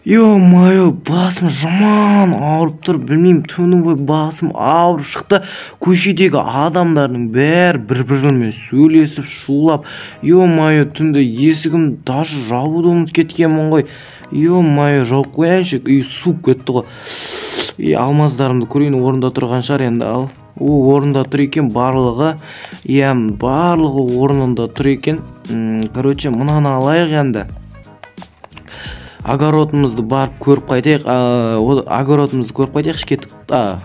Ё-моё, басым жаман ауырып тұр, білмеймін, түннің бойы басым ауырып шықты. Көшедегі адамдардың бәрі бір-бірімен сөйлесіп, шулап. Ё-моё, түнде есігім даже жабуды ұмытып кеткенмін ғой. Ё-моё, жауып қояйыншы, үй суып кетті ғой. Алмаздарымды көрейін, орында тұрған шығар енді ал. Орында тұр екен барлығы. Барлығы орнында тұр екен. Короче, мынаны алайық енді. Огородымызды барып көріп қайтайық. Огородымызды көріп қайтайық. Кеттік.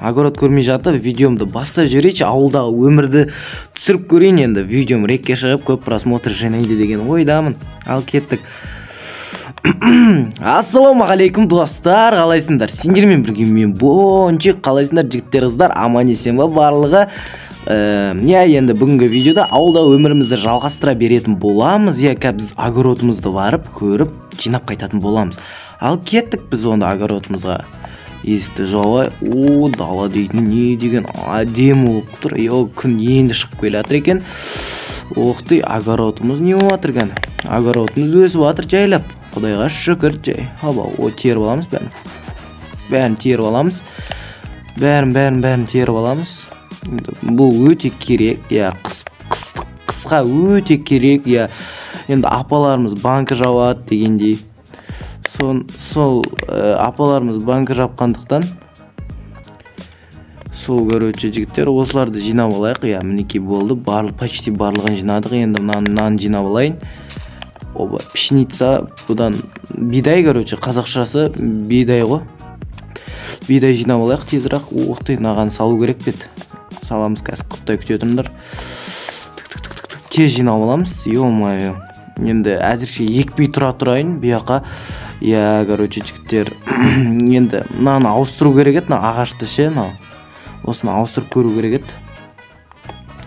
Огород көрмей жатып, видеомды бастап жіберейінші. Ауылдағы өмірді түсіріп көрейін енді. Видеом рекке шығып, көп просмотр жинайды деген ойдамын. Ал кеттік. Ассалаумағалейкум достар, қалайсыңдар? Сендермен бірге мен Бончик. Қалайсыңдар жігіттер, қыздар? Аман есен ба барлығы? Енді бүгінгі видеода ауылда өмірімізді жалғастыра беретін боламыз. Біз огородымызды барып көріп жинап қайтатын боламыз. Ал кеттік біз онда огородымызға. Есікті жауай. Дала дейтін не деген әдемі болып тұр. Күн енді шығып келе жатыр екен. Оқты, огородымыз не болып жатыр екен? Огородымыз өсіп жатыр жайлап. Құдайға шүкір жай. Теріп аламыз бәрін. Бәрін теріп аламыз. Бәрін теріп аламыз. Бұл өте керек, қысқа өте керек, енді апаларымыз банкі жауады дегендей. Сол апаларымыз банкі жапқандықтан сол, короче, жігіттер, осыларды жинап алайық. Мінекей болды, почти барлығын жинадық. Енді мынаны жинап алайын. Пшеница, бұдан бидай, короче, қазақшасы бидай ғой. Бидай жинап алайық тезірақ. Наған салу керек бет. Саламыз, қазір құттай күте тұрыңдар. Тез жинап аламыз. Ё-моё. Енді әзірше екпей тұра тұрайын бұяққа. Короче, жігіттер, енді мынаны ауыстыру керек еді, ағашты ше, осыны ауыстырып көру керек еді.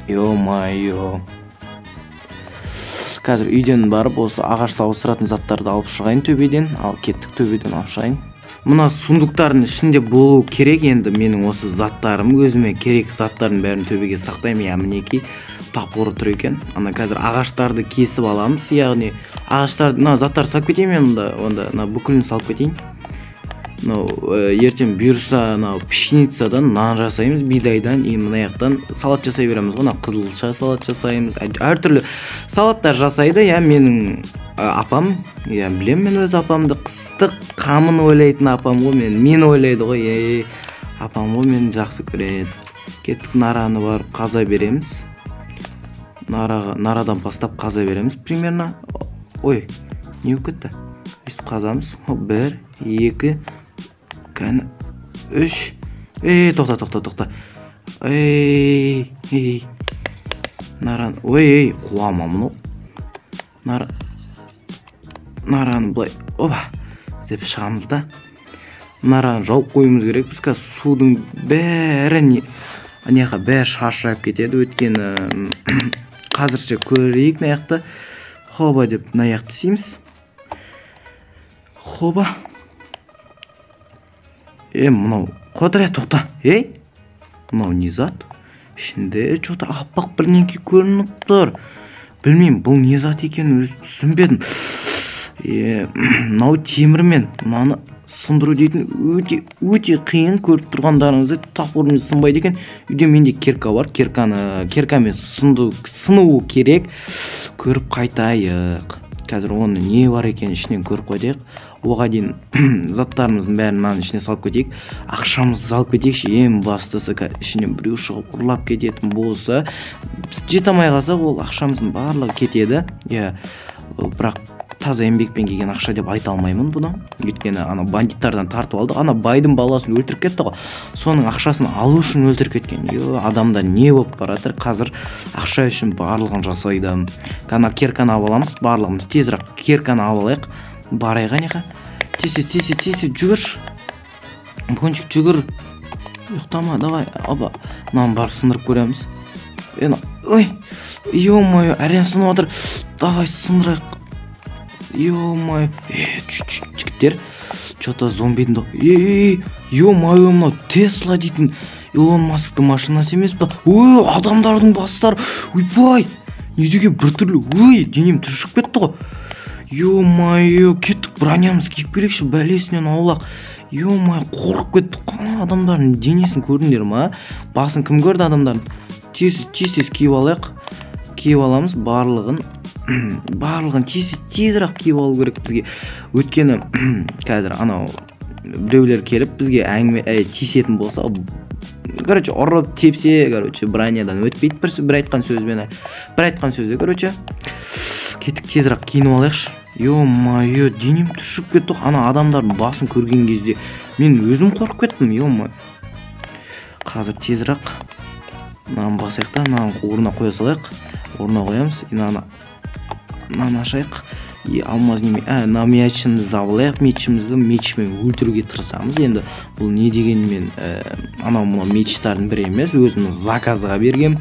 Ё-моё. Қазір үйден барып осы ағашты ауыстыратын заттарды алып шығайын төбеден. Ал кеттік, төбеден алып шығайын. Мына сундуктардың ішінде болу керек. Енді менің осы заттарым, өзіме керек заттардың бәрін төбеге сақтаймын. Мінекей тапқыры тұр екен. Қазір ағаштарды кесіп аламыз. Яғни ағаштарды, заттарды салып кетейін, онда бүкілін салып кетейін. Ертең бұйырса пшеницадан нан жасаймыз, бидайдан, мынаяқтан салат жасай береміз ғой. Қызылша салат жасаймыз, әртүрлі салаттар жасайды. Менің апам, білем мен өз апамды, қыстық қамын ойлайтын апам ғой, мен ойлайды ғой. Апам ғой, мен жақсы көреді. Кеттік, нараны барып қаза береміз. Нарадан бастап қаза береміз примерно. Не өп кетті? Өстіп қазамыз. 1, 2, 3. Тоқта. Наран, қуама мұны. Нараны бұлай, деп шығамыз да. Нараны жауып қойымыз керек. Біз қазір судың бәрі шашырап кетеді. Өткені қазірше көрейік наяқты. Деп наяқты сейміз. Мынау қодыря, тоқта. Мынау не зат? Ішінде что-то аппақ бірнеңке көрініп тұр. Білмеймін, бұл не зат екенін өзі түсінбедім. Мынау темірмен мынаны сындыру дейтін өте қиын. Көріп тұрғандарыңызды тапқырыңыз сынбайды екен. Үйде менде керка бар. Керкамен сынуы керек. Көріп қайтайық. Қазір оны не бар екен ішінен көріп қайтайық. Оға дейін заттарымыздың бәрін мынаның ішіне салып кетейік. Ақшамызды салып кетейікші. Ең бастысы ішінен біреу шығып ұрлап кететін болса, жете алмай қалсақ, ол ақшамыздың барлығы кетеді. Бірақ таза еңбекпен келген ақша деп айта алмаймын бұны. Өйткені бандиттардан тартып алдық. Байдың баласын өлтіріп кетті ғой. Соның ақшасын алу үшін өлтіріп кеткен. Адамда не болып баратыр? Қазір ақша үшін барлығын жасайды. Керканы алып аламыз, барлығымыз тезірек керканы алып алайық. Барайға неға? Тез, жүгір. Бончик, жүгір. Ұйықтама, давай. Мынаны барып сындырып көреміз. Ё-моё, әрен сынып отыр. Давай сындырайық. Ё-моё. Жігіттер, что-то зомбидің да. Ё-моё, мынау Тесла дейтін Илон Масктың машинасы емес па? Адамдардың бастары. Ойбай, не деге біртүрлі. Денем түршіп кетті ғой. Ё-моё, кеттік, бронямыз киіп келейікші, бәлесінен аулақ. Ё-моё, қорқып кеттік. Адамдардың денесін көрдіңдер ма? Басын кім көрді адамдардың? Тез киіп алайық. Киіп аламыз барлығын. Барлығын тезірек киіп алу керек бізге. Өткені қазір анау біреулер келіп бізге әңгіме тиісетін болса, короче, ұрып тепсе, короче, бронядан өтпейді бір айтқан сөзі, короче. Кеттік, тезірек киініп алайықшы. Ё-моё, денем түршіп кетті. Ана адамдардың басын көрген кезде мен өзім қорқып кеттім. Ё-моё. Қазір тезірек мынаны басайық та, мынаны орнына қоя салайық. Орнына қоямыз. Мынаны ашайық. Алмаз неме, мечімізді алайық. Мечмен өлтіруге тырысамыз. Енді бұл не дегенмен анау мечтардың бірі емес, өзімнің заказға берген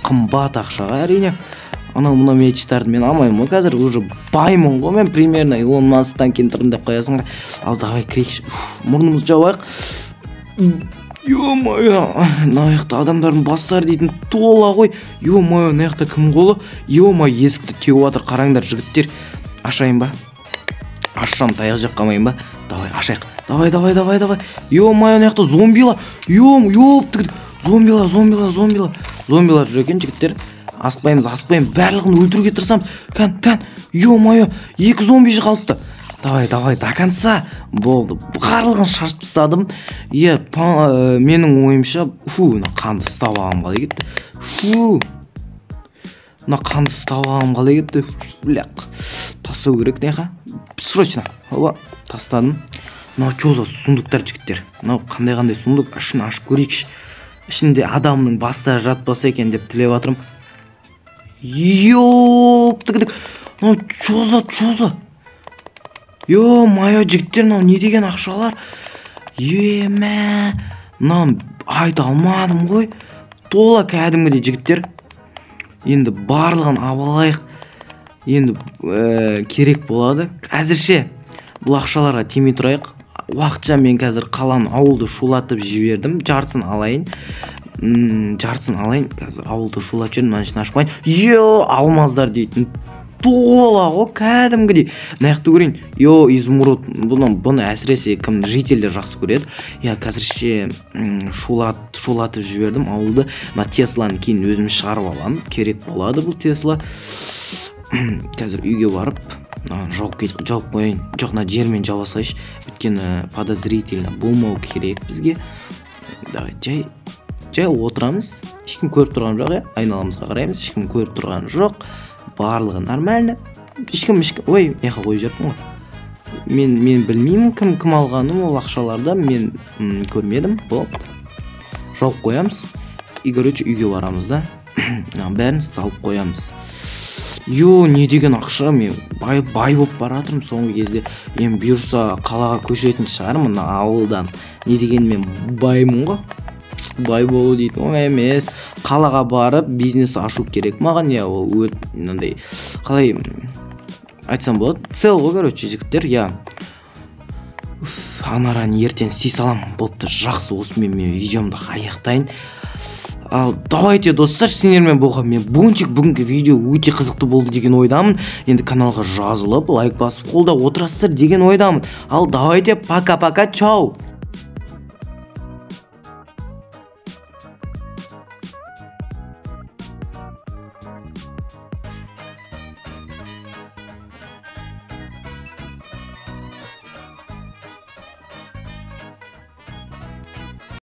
қымбат ақшаға әрине. Анау мына мечтарды мен алмаймын ғой, қазір уже баймын ғой мен, примерно Илон Масктан кентірін деп қоясың. Ал давай кірейікші, мұрнымызды жабайық. Ё-моё, наяқта адамдардың бастары дейтін тола ғой. Ё-моё, наяқта кім қолы? Ё-моё, есікті теуіп жатыр, қараңдар жігіттер. Ашайын ба? Ашсам таяқ жеп қалмайын ба? Давай, ашайық. Давай. Ё-моё, наяқта зомбилар. Зомбилар жүр екен жігіттер. Аспаймыз, барлығын өлтіруге тырысамыз. Кән, ё-моё, 2 зомби қалыпты. Давай, до конца. Болды, барлығын шашып тастадым. Менің ойымша, мына қанды ұстап алғым қалай кетті. Бляқ, тастау керек неға? Срочно, тастадым. Мынау чоза сундуктар жігіттер. Мынау қандай сундук, ішін ашып көрейікші. Ішінде адамның бастары жатпаса екен деп тілеп жатырмын. Ёптық, мынау чоза. Ё-моё, жігіттер, мынау не деген ақшалар? Мынау айта алмадым ғой. Тола кәдімгідей жігіттер. Енді барлығын абалайық. Енді керек болады. Әзірше бұл ақшаларға тимей тұрайық. Уақытша мен қазір қаланы, ауылды шулатып жібердім. Жартысын алайын. Қазір ауылды шулатып жүрдім. Мына ішін ашпайын. Алмаздар дейтін тола ғой, кәдімгідей. Наяқты көрейін. Изумруд. Бұны әсіресе кім жителдер жақсы көреді. Қазірше шулатып жібердім ауылды. Тесланы кейін өзім шығарып алам. Керек болады бұл Тесла. Қазір үйге барып жауып қойын. Жоқ, жермен жауа салайыншы. Өйткені подозрительно болмау керек бізге. Жай отырамыз. Ешкім көріп тұрған жоқ, айналамызға қараймыз. Ешкім көріп тұрған жоқ. Барлығы нормально. Ешкім неға қойып жүрмін ғой. Мен білмеймін кім алғаным ол ақшаларды, мен көрмедім. Жауып қоямыз. Короче, үйге барамыз да. Бәрін салып қоямыз. Не деген ақша, мен бай болып баратырмын соңғы кезде. Мен бұйырса қалаға көшетін шығармын ауылдан. Не деген мен баймын ғой. Бай болу дейтін оңай емес. Қалаға барып бизнес ашу керек маған. Ол мынандай қалай айтсам болады, цел ғой, короче, жігіттер. Анараны ертең істей салам. Болыпты, жақсы, осымен мен видеомды аяқтайын. Ал давайте достар, сендермен болған мен бүгінгі видео өте қызықты болды деген ойдамын. Енді каналға жазылып, лайк басып қолдап отырасыздар деген ойдамын. Ал давайте, пока-пока, чау.